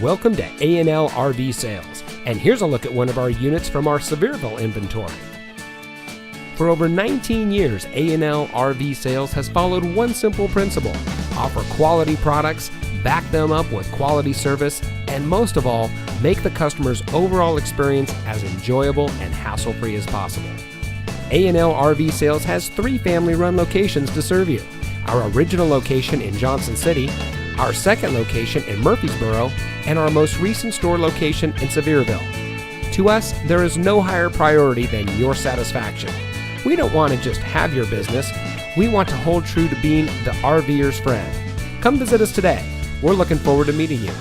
Welcome to A&L RV Sales, and here's a look at one of our units from our Sevierville inventory. For over 19 years, A&L RV Sales has followed one simple principle: offer quality products, back them up with quality service, and most of all, make the customer's overall experience as enjoyable and hassle-free as possible. A&L RV Sales has 3 family-run locations to serve you: our original location in Johnson City, our second location in Murfreesboro, and our most recent store location in Sevierville. To us, there is no higher priority than your satisfaction. We don't want to just have your business. We want to hold true to being the RVer's friend. Come visit us today. We're looking forward to meeting you.